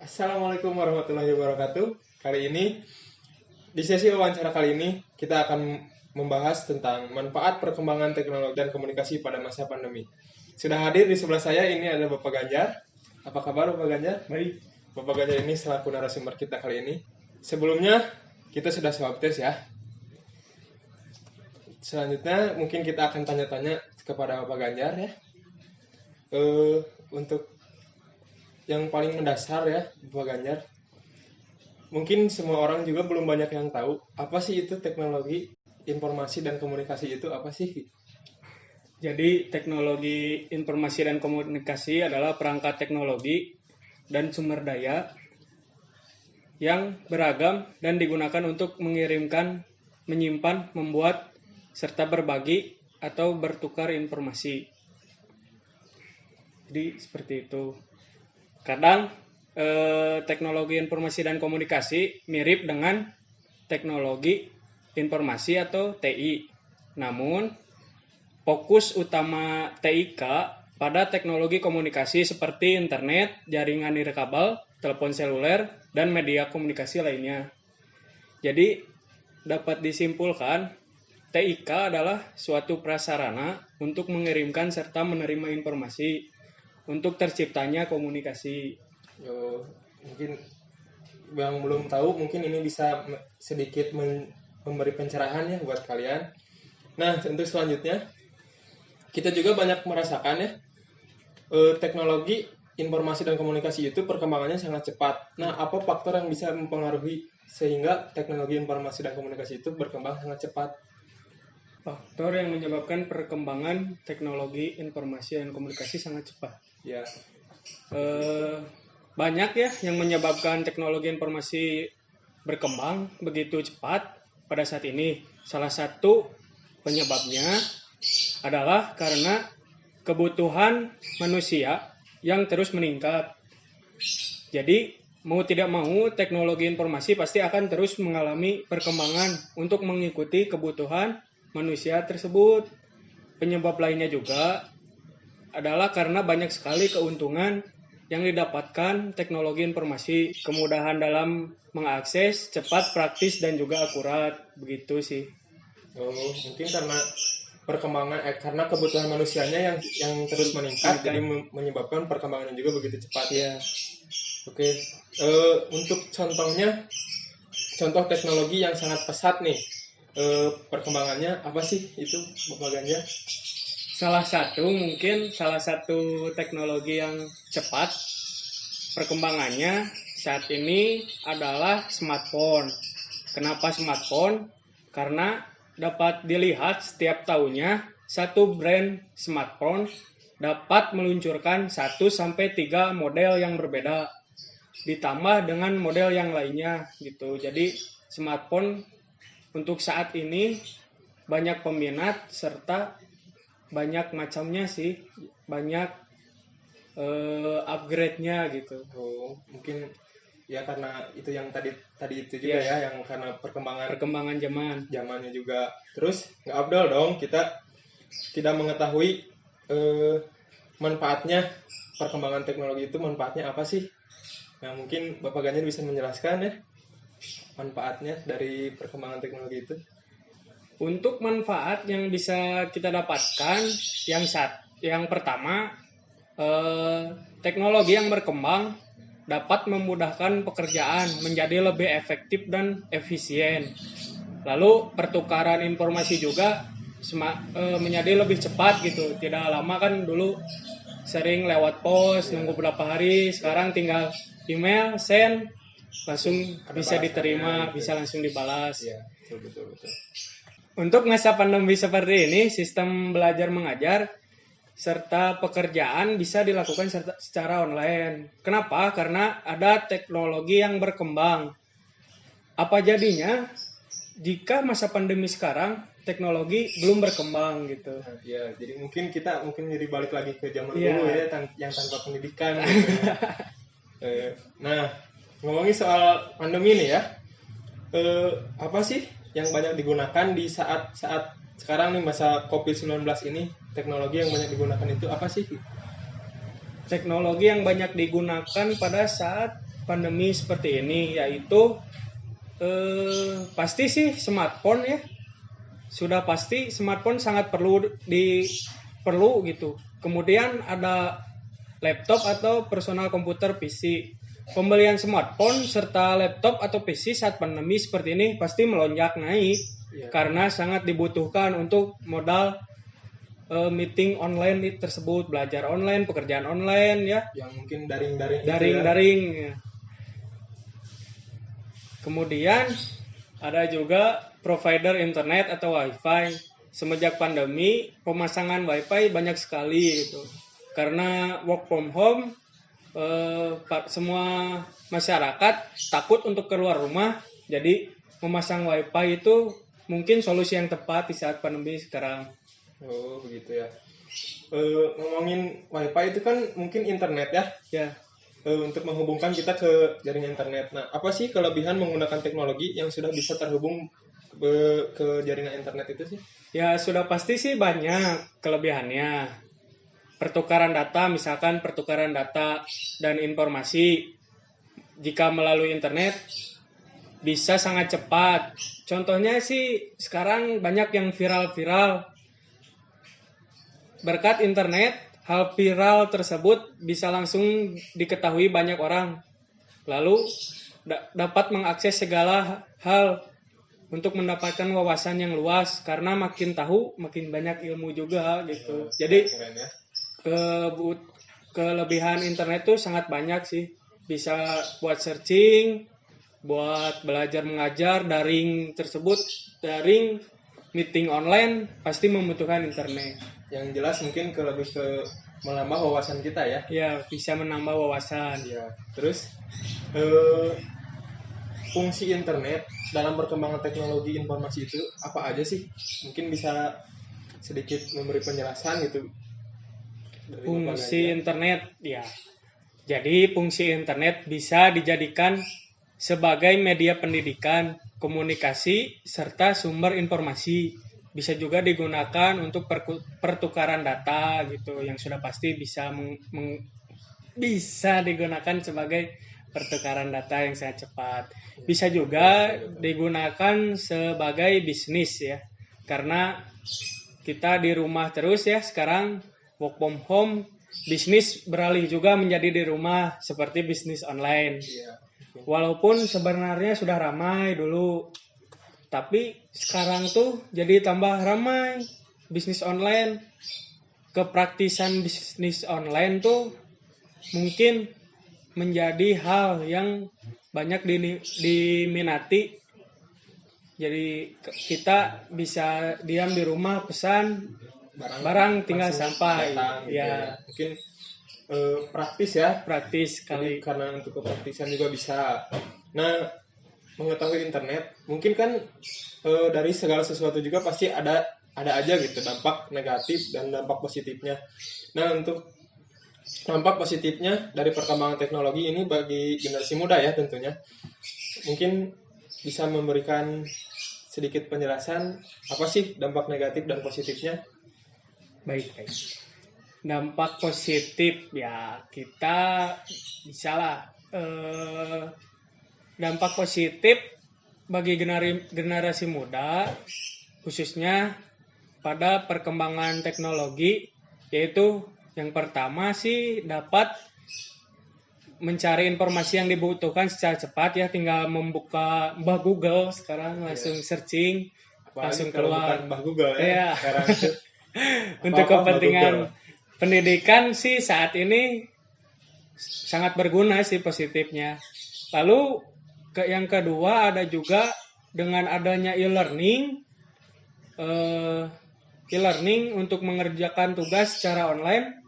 Assalamualaikum warahmatullahi wabarakatuh. Kali ini, di sesi wawancara kali ini, kita akan membahas tentang manfaat perkembangan teknologi dan komunikasi pada masa pandemi. Sudah hadir di sebelah saya, ini ada Bapak Ganjar. Apa kabar Bapak Ganjar? Baik. Bapak Ganjar ini selaku narasumber kita kali ini. Sebelumnya, kita sudah swab test ya. Selanjutnya, mungkin kita akan tanya-tanya kepada Bapak Ganjar ya. Untuk yang paling mendasar ya, Bapak Ganjar. Mungkin semua orang juga belum banyak yang tahu apa sih itu teknologi informasi dan komunikasi itu apa sih? Jadi teknologi informasi dan komunikasi adalah perangkat teknologi dan sumber daya yang beragam dan digunakan untuk mengirimkan, menyimpan, membuat, serta berbagi atau bertukar informasi. Jadi seperti itu. Kadang teknologi informasi dan komunikasi mirip dengan teknologi informasi atau TI. Namun, fokus utama TIK pada teknologi komunikasi seperti internet, jaringan nirkabel, telepon seluler, dan media komunikasi lainnya. Jadi, dapat disimpulkan, TIK adalah suatu prasarana untuk mengirimkan serta menerima informasi untuk terciptanya komunikasi. Mungkin yang belum tahu, mungkin ini bisa sedikit memberi pencerahan ya buat kalian. Nah, untuk selanjutnya, kita juga banyak merasakan ya, teknologi informasi dan komunikasi itu perkembangannya sangat cepat. Nah, apa faktor yang bisa mempengaruhi sehingga teknologi informasi dan komunikasi itu berkembang sangat cepat? Faktor yang menyebabkan perkembangan teknologi informasi dan komunikasi sangat cepat. Ya. Banyak ya yang menyebabkan teknologi informasi berkembang begitu cepat pada saat ini. Salah satu penyebabnya adalah karena kebutuhan manusia yang terus meningkat. Jadi, mau tidak mau teknologi informasi pasti akan terus mengalami perkembangan untuk mengikuti kebutuhan manusia tersebut. Penyebab lainnya juga adalah karena banyak sekali keuntungan yang didapatkan teknologi informasi, kemudahan dalam mengakses, cepat, praktis, dan juga akurat. Begitu sih. Mungkin karena perkembangan karena kebutuhan manusianya yang terus meningkat, jadi menyebabkan perkembangannya juga begitu cepat. Ya. Oke. Untuk contoh teknologi yang sangat pesat nih, perkembangannya apa sih itu, Bapak Ganjar? Salah satu teknologi yang cepat perkembangannya saat ini adalah smartphone. Kenapa smartphone? Karena dapat dilihat setiap tahunnya satu brand smartphone dapat meluncurkan 1-3 model yang berbeda ditambah dengan model yang lainnya gitu. Jadi smartphone untuk saat ini banyak peminat serta banyak macamnya sih, banyak upgrade-nya gitu. Mungkin ya karena itu yang tadi itu juga ya, yang karena perkembangan zamannya juga. Terus nggak abdol dong kita tidak mengetahui manfaatnya perkembangan teknologi itu, manfaatnya apa sih? Nah, mungkin Bapak Ganjar bisa menjelaskan ya manfaatnya dari perkembangan teknologi itu. Untuk manfaat yang bisa kita dapatkan, yang pertama, teknologi yang berkembang dapat memudahkan pekerjaan menjadi lebih efektif dan efisien. Lalu pertukaran informasi juga menjadi lebih cepat gitu. Tidak lama kan dulu sering lewat pos, nunggu berapa hari, sekarang tinggal email, send, langsung bisa diterima, bisa langsung dibalas. Ya, betul. Untuk masa pandemi seperti ini, sistem belajar mengajar serta pekerjaan bisa dilakukan secara online. Kenapa? Karena ada teknologi yang berkembang. Apa jadinya jika masa pandemi sekarang teknologi belum berkembang gitu? Ya, jadi mungkin kita jadi balik lagi ke zaman dulu ya, yang tanpa pendidikan. Gitu. Nah, ngomongin soal pandemi nih ya, apa sih yang banyak digunakan di saat sekarang nih masa COVID-19 ini? Teknologi yang banyak digunakan itu apa sih? Teknologi yang banyak digunakan pada saat pandemi seperti ini, yaitu pasti sih smartphone ya. Sudah pasti smartphone sangat perlu gitu. Kemudian ada laptop atau personal komputer PC. Pembelian smartphone serta laptop atau PC saat pandemi seperti ini pasti melonjak naik karena sangat dibutuhkan untuk modal meeting online tersebut, belajar online, pekerjaan online ya. Yang mungkin daring-daring. Daring. Ya. Kemudian ada juga provider internet atau wifi. Semenjak pandemi pemasangan wifi banyak sekali gitu. Karena work from home, semua masyarakat takut untuk keluar rumah. Jadi memasang wifi itu mungkin solusi yang tepat di saat pandemi sekarang. Oh begitu ya. Ngomongin wifi itu kan mungkin internet ya. Ya. Untuk menghubungkan kita ke jaringan internet. Nah, apa sih kelebihan menggunakan teknologi yang sudah bisa terhubung ke jaringan internet itu sih? Ya sudah pasti sih banyak kelebihannya. Pertukaran data, misalkan pertukaran data dan informasi jika melalui internet bisa sangat cepat. Contohnya sih sekarang banyak yang viral-viral. Berkat internet, hal viral tersebut bisa langsung diketahui banyak orang. Lalu dapat mengakses segala hal untuk mendapatkan wawasan yang luas, karena makin tahu makin banyak ilmu juga gitu. Jadi kelebihan internet tuh sangat banyak sih. Bisa buat searching, buat belajar mengajar, daring meeting online pasti membutuhkan internet. Yang jelas mungkin lebih ke menambah wawasan kita ya. Ya, bisa menambah wawasan. Ya. Terus fungsi internet dalam perkembangan teknologi informasi itu apa aja sih? Mungkin bisa sedikit memberi penjelasan gitu. Fungsi internet ya. Jadi fungsi internet bisa dijadikan sebagai media pendidikan, komunikasi, serta sumber informasi. Bisa juga digunakan untuk pertukaran data gitu, yang sudah pasti bisa bisa digunakan sebagai pertukaran data yang sangat cepat. Bisa juga digunakan sebagai bisnis ya, karena kita di rumah terus ya sekarang, work from home, bisnis beralih juga menjadi di rumah seperti bisnis online. Walaupun sebenarnya sudah ramai dulu, tapi sekarang tuh jadi tambah ramai bisnis online. Kepraktisan bisnis online tuh mungkin menjadi hal yang banyak diminati. Jadi kita bisa diam di rumah, pesan barang tinggal sampai. Datang, gitu ya. Mungkin praktis ya. Praktis sekali. Karena untuk kepraktisan juga bisa. Nah, mengetahui internet mungkin kan dari segala sesuatu juga pasti ada aja gitu dampak negatif dan dampak positifnya. Nah, untuk dampak positifnya dari perkembangan teknologi ini bagi generasi muda ya tentunya, mungkin bisa memberikan sedikit penjelasan apa sih dampak negatif dan positifnya? Baik. Dampak positif ya, kita bisalah dampak positif bagi generasi muda, khususnya pada perkembangan teknologi, yaitu yang pertama sih dapat mencari informasi yang dibutuhkan secara cepat ya, tinggal membuka Google sekarang langsung searching. Apalagi langsung bukan keluar Google ya. Sekarang itu untuk kepentingan pendidikan sih saat ini sangat berguna sih positifnya. Lalu yang kedua ada juga dengan adanya e-learning untuk mengerjakan tugas secara online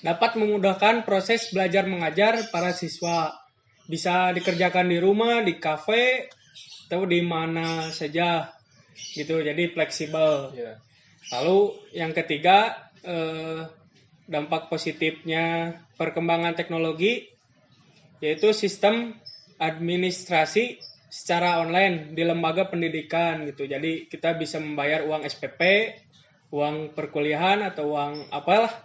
dapat memudahkan proses belajar mengajar para siswa. Bisa dikerjakan di rumah, di kafe, atau di mana saja gitu, jadi fleksibel. Lalu yang ketiga, dampak positifnya perkembangan teknologi yaitu sistem administrasi secara online di lembaga pendidikan gitu. Jadi kita bisa membayar uang SPP, uang perkuliahan atau uang apalah,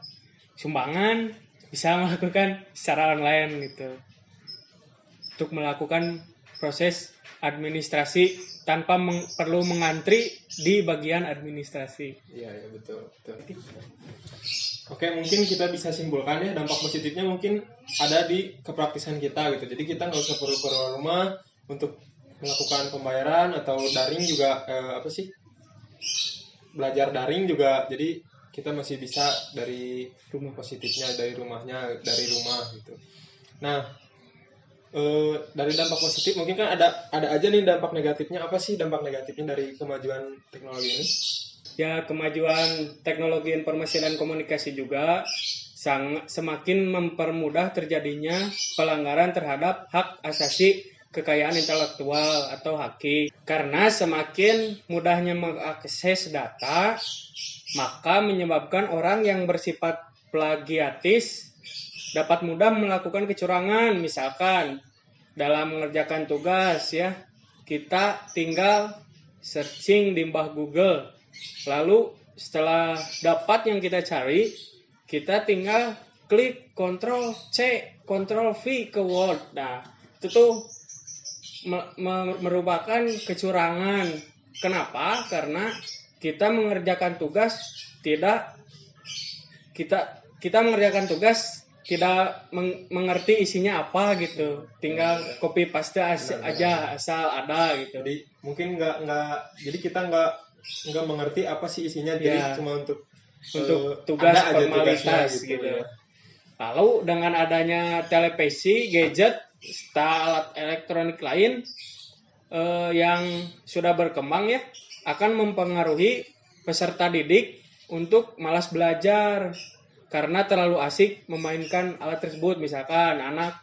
sumbangan, bisa melakukan secara online gitu. untuk melakukan proses administrasi tanpa perlu mengantri di bagian administrasi. Iya, ya, betul, betul. Oke, mungkin kita bisa simpulkan ya, dampak positifnya mungkin ada di kepraktisan kita gitu. Jadi kita nggak usah perlu keluar rumah untuk melakukan pembayaran atau daring juga belajar daring juga. Jadi kita masih bisa dari rumah positifnya, dari rumahnya, dari rumah gitu. Nah, dari dampak positif mungkin kan ada aja nih dampak negatifnya. Apa sih dampak negatifnya dari kemajuan teknologi ini? Ya, kemajuan teknologi informasi dan komunikasi juga semakin mempermudah terjadinya pelanggaran terhadap hak asasi kekayaan intelektual atau HAKI. Karena semakin mudahnya mengakses data, maka menyebabkan orang yang bersifat plagiatis dapat mudah melakukan kecurangan. Misalkan dalam mengerjakan tugas ya, kita tinggal searching di mbah Google. Lalu setelah dapat yang kita cari, kita tinggal klik Ctrl C, Ctrl V ke Word. Nah, itu tuh merupakan kecurangan. Kenapa? Karena kita mengerjakan tugas tidak mengerti isinya apa gitu. Tinggal copy paste aja asal ada gitu. Jadi mungkin jadi kita nggak mengerti apa sih isinya, jadi cuma untuk tugas formalitas gitu. Ya. Lalu dengan adanya televisi, gadget, alat elektronik lain yang sudah berkembang ya, akan mempengaruhi peserta didik untuk malas belajar karena terlalu asik memainkan alat tersebut. Misalkan anak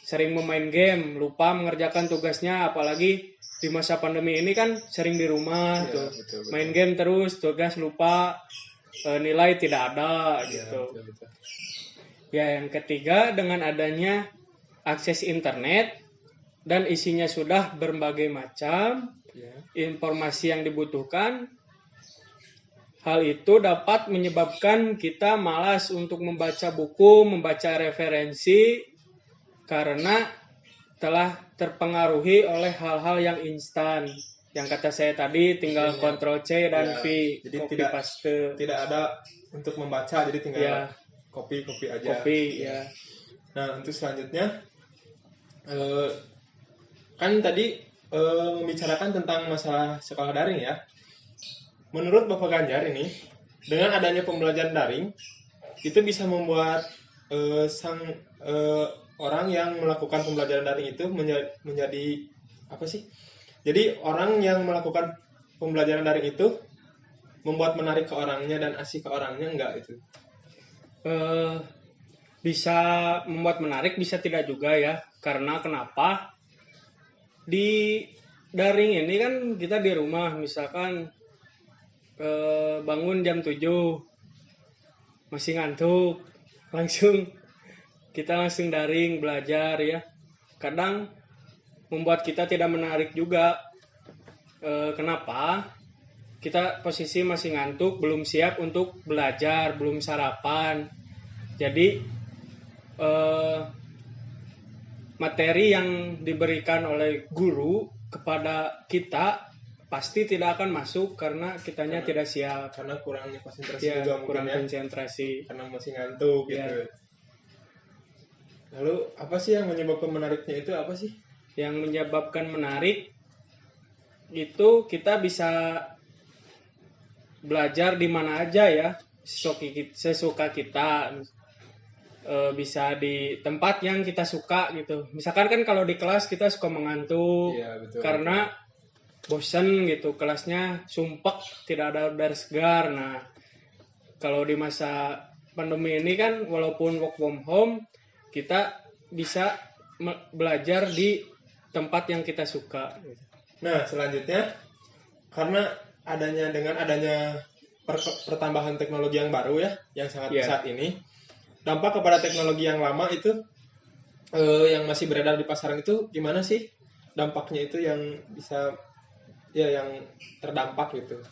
sering memain game, lupa mengerjakan tugasnya, apalagi di masa pandemi ini kan sering di rumah tuh. Betul. Main game terus, tugas lupa, nilai tidak ada gitu. Betul. Ya, yang ketiga, dengan adanya akses internet dan isinya sudah berbagai macam informasi yang dibutuhkan, hal itu dapat menyebabkan kita malas untuk membaca buku, membaca referensi karena telah terpengaruhi oleh hal-hal yang instan. Yang kata saya tadi, tinggal Ctrl C dan V, jadi copy paste. Tidak ada untuk membaca, jadi tinggal copy aja. Ya. Nah, untuk selanjutnya, kan tadi membicarakan tentang masalah sekolah daring ya. Menurut Bapak Ganjar ini, dengan adanya pembelajaran daring, itu bisa membuat orang yang melakukan pembelajaran daring itu menjadi apa sih? Jadi orang yang melakukan pembelajaran daring itu membuat menarik ke orangnya dan asik ke orangnya enggak itu? Bisa membuat menarik, bisa tidak juga ya. Karena kenapa? Di daring ini kan kita di rumah, misalkan bangun jam 7, masih ngantuk, kita langsung daring belajar ya. Kadang membuat kita tidak menarik juga. Kenapa? Kita posisi masih ngantuk, belum siap untuk belajar, belum sarapan. Jadi materi yang diberikan oleh guru kepada kita pasti tidak akan masuk karena kitanya tidak siap. Karena kurangnya konsentrasi juga mungkin kurang konsentrasi. Karena masih ngantuk gitu. Lalu apa sih yang menyebabkan menariknya itu apa sih? Yang menyebabkan menarik itu kita bisa belajar di mana aja ya, sesuka kita. Bisa di tempat yang kita suka gitu. Misalkan kan kalau di kelas kita suka mengantuk karena bosan gitu, kelasnya sumpek, tidak ada udara segar. Nah, kalau di masa pandemi ini kan walaupun work from home, kita bisa belajar di tempat yang kita suka. Nah, selanjutnya karena dengan adanya pertambahan teknologi yang baru ya, yang sangat pesat ini, dampak kepada teknologi yang lama itu yang masih beredar di pasaran itu gimana sih dampaknya itu yang bisa yang terdampak gitu?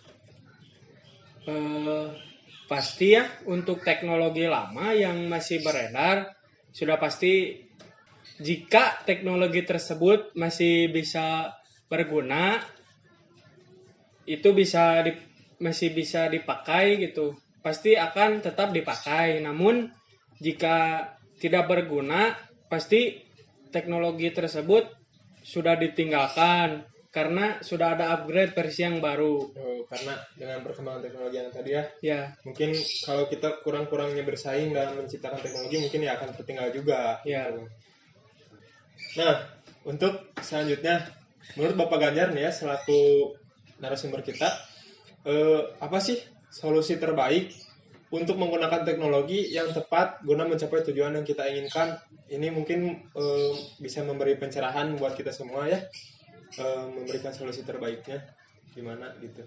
Pasti ya, untuk teknologi lama yang masih beredar sudah pasti jika teknologi tersebut masih bisa berguna, itu masih bisa dipakai gitu, pasti akan tetap dipakai. Namun jika tidak berguna, pasti teknologi tersebut sudah ditinggalkan karena sudah ada upgrade versi yang baru. Karena dengan perkembangan teknologi yang tadi ya, Ya, mungkin kalau kita kurang-kurangnya bersaing dalam menciptakan teknologi, mungkin ya akan tertinggal juga. ya. Gitu. Nah, untuk selanjutnya, menurut Bapak Ganjar nih ya, selaku narasumber kita, apa sih solusi terbaik untuk menggunakan teknologi yang tepat guna mencapai tujuan yang kita inginkan? Ini mungkin bisa memberi pencerahan buat kita semua ya, memberikan solusi terbaiknya gimana gitu.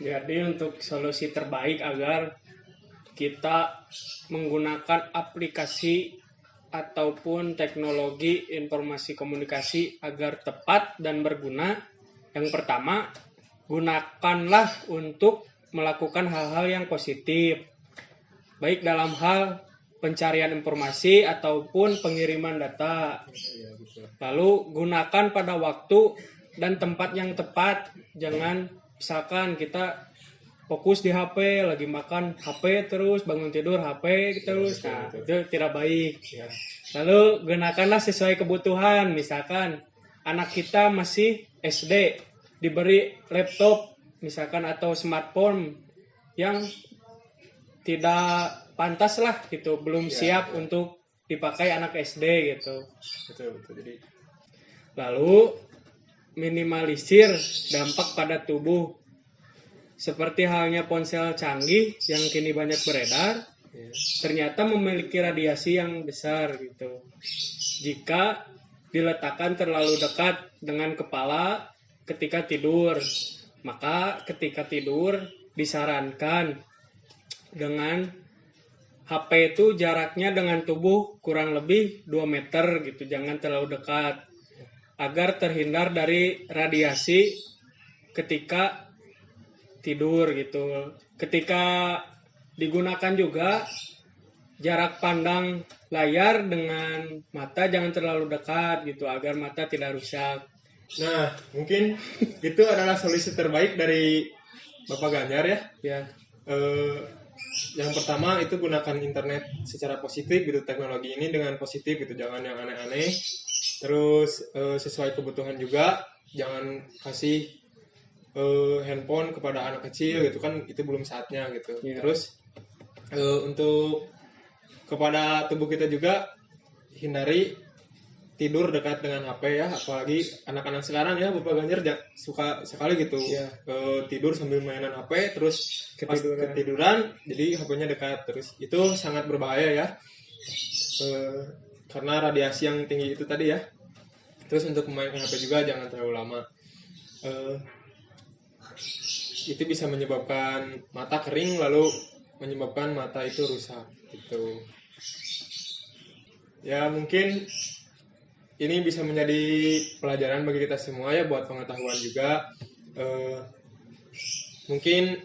Jadi untuk solusi terbaik agar kita menggunakan aplikasi ataupun teknologi informasi komunikasi agar tepat dan berguna, yang pertama, gunakanlah untuk melakukan hal-hal yang positif, baik dalam hal pencarian informasi ataupun pengiriman data. Lalu gunakan pada waktu dan tempat yang tepat. Jangan misalkan kita fokus di HP, lagi makan HP terus, bangun tidur HP terus. Nah, itu tidak baik. Lalu gunakanlah sesuai kebutuhan. Misalkan anak kita masih SD, diberi laptop misalkan atau smartphone yang tidak pantas lah gitu, belum siap untuk dipakai anak SD gitu. Betul. Jadi Lalu minimalisir dampak pada tubuh, seperti halnya ponsel canggih yang kini banyak beredar, ternyata memiliki radiasi yang besar gitu. Jika diletakkan terlalu dekat dengan kepala ketika tidur, maka ketika tidur disarankan dengan HP itu jaraknya dengan tubuh kurang lebih 2 meter gitu, jangan terlalu dekat agar terhindar dari radiasi ketika tidur gitu. Ketika digunakan juga jarak pandang layar dengan mata jangan terlalu dekat gitu agar mata tidak rusak. nah, mungkin itu adalah solusi terbaik dari Bapak Ganjar ya. Ya, Yang pertama itu gunakan internet secara positif gitu, teknologi ini dengan positif gitu, jangan yang aneh-aneh. Terus sesuai kebutuhan juga, jangan kasih handphone kepada anak kecil gitu kan, itu belum saatnya gitu. Iya. Terus untuk kepada tubuh kita juga, hindari tidur dekat dengan HP ya, apalagi anak-anak sekarang ya, Bapak Ganjar suka sekali gitu tidur sambil mainan HP, terus pas ketiduran jadi HP-nya dekat, terus itu sangat berbahaya ya, karena radiasi yang tinggi itu tadi ya. Terus untuk memainkan HP juga jangan terlalu lama, itu bisa menyebabkan mata kering, lalu menyebabkan mata itu rusak gitu ya. Mungkin ini bisa menjadi pelajaran bagi kita semua ya, buat pengetahuan juga. Mungkin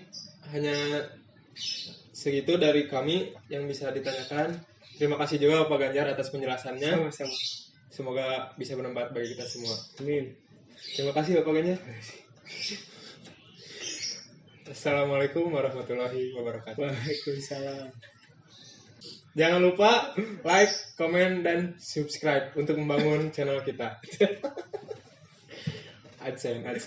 hanya segitu dari kami yang bisa ditanyakan. Terima kasih juga Pak Ganjar atas penjelasannya. sama-sama. Semoga bisa bermanfaat bagi kita semua. Amin. Terima kasih Bapak Ganjar. Assalamualaikum warahmatullahi wabarakatuh. Waalaikumsalam. Jangan lupa like, komen, dan subscribe untuk membangun channel kita. AdSense.